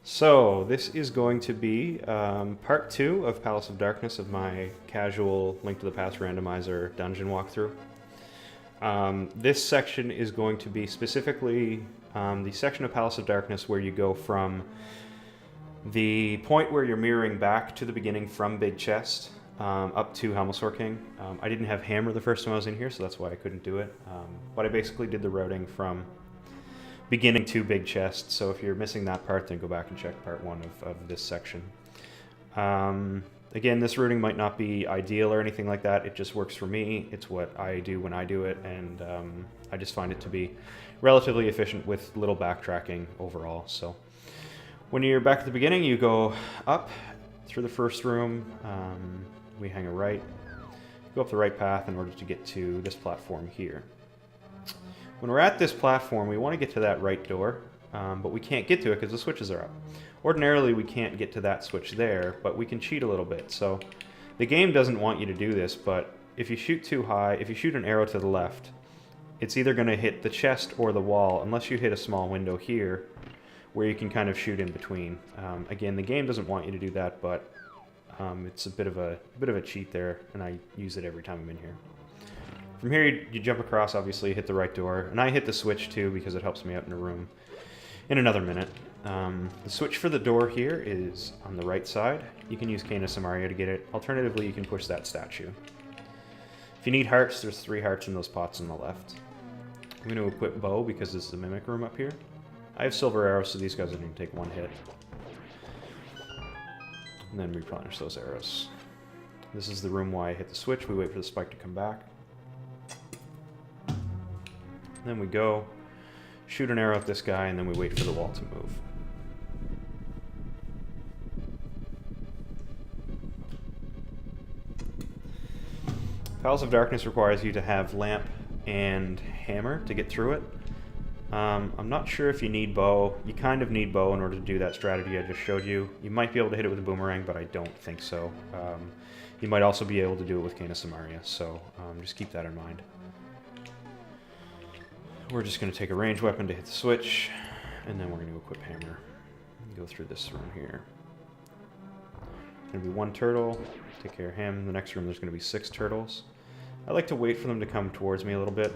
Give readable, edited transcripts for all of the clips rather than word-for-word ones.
So this is going to be part 2 of Palace of Darkness of my casual Link to the Past Randomizer dungeon walkthrough. This section is going to be specifically the section of Palace of Darkness where you go from the point where you're mirroring back to the beginning from Big Chest up to Helmelsorr King. I didn't have Hammer the first time I was in here, so that's why I couldn't do it. But I basically did the routing from beginning to Big Chest, so if you're missing that part, then go back and check part 1 of this section. Again, this routing might not be ideal or anything like that, it just works for me. It's what I do when I do it, and I just find it to be relatively efficient with little backtracking overall. So when you're back at the beginning, you go up through the first room, we hang a right, go up the right path in order to get to this platform here. When we're at this platform, we want to get to that right door, but we can't get to it because the switches are up. Ordinarily, we can't get to that switch there, but we can cheat a little bit. So the game doesn't want you to do this, but if you shoot too high, if you shoot an arrow to the left, it's either going to hit the chest or the wall, unless you hit a small window here where you can kind of shoot in between. Again, the game doesn't want you to do that, but it's a bit of a cheat there, and I use it every time I'm in here. From here, you jump across, obviously, hit the right door, and I hit the switch too because it helps me out in a room in another minute. The switch for the door here is on the right side. You can use Cane of Samaria to get it. Alternatively, you can push that statue. If you need hearts, there's 3 hearts in those pots on the left. I'm going to equip bow because this is the mimic room up here. I have silver arrows, so these guys are going to take 1 hit. And then replenish those arrows. This is the room where I hit the switch. We wait for the spike to come back. Then we go, shoot an arrow at this guy, and then we wait for the wall to move. Palace of Darkness requires you to have lamp and hammer to get through it. I'm not sure if you need bow. You kind of need bow in order to do that strategy I just showed you. You might be able to hit it with a boomerang, but I don't think so. You might also be able to do it with Cane of Samaria, so just keep that in mind. We're just going to take a ranged weapon to hit the switch, and then we're going to equip hammer and go through this room here. There's going to be 1 turtle, take care of him. The next room there's going to be 6 turtles. I like to wait for them to come towards me a little bit.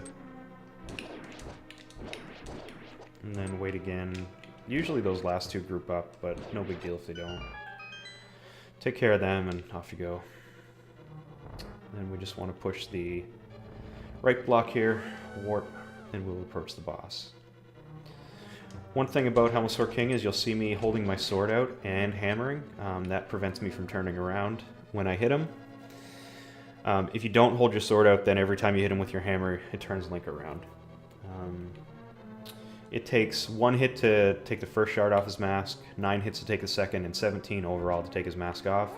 And then wait again. Usually those last 2 group up, but no big deal if they don't. Take care of them and off you go. And then we just want to push the right block here, warp, and we'll approach the boss. One thing about Helmelsorr King is you'll see me holding my sword out and hammering. That prevents me from turning around when I hit him. If you don't hold your sword out, then every time you hit him with your hammer, it turns Link around. It takes 1 hit to take the first shard off his mask, 9 hits to take the second, and 17 overall to take his mask off.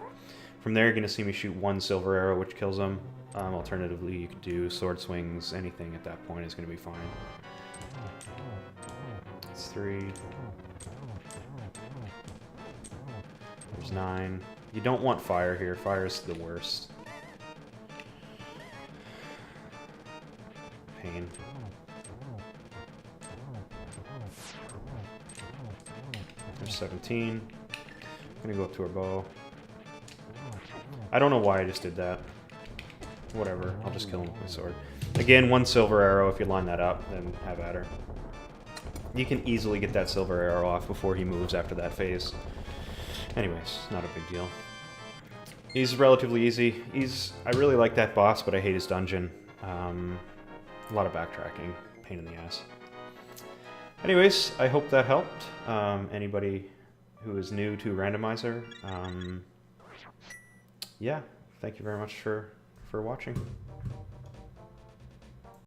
From there, you're going to see me shoot 1 silver arrow, which kills him. Alternatively, you could do sword swings, anything at that point is going to be fine. That's 3. There's 9. You don't want fire here. Fire is the worst. Pain. There's 17. I'm going to go up to her bow. I don't know why I just did that. Whatever, I'll just kill him with my sword. Again, 1 silver arrow. If you line that up, then have at her. You can easily get that silver arrow off before he moves after that phase. Anyways, not a big deal. He's relatively easy. I really like that boss, but I hate his dungeon. A lot of backtracking. Pain in the ass. Anyways, I hope that helped. Anybody who is new to Randomizer, yeah, thank you very much for watching.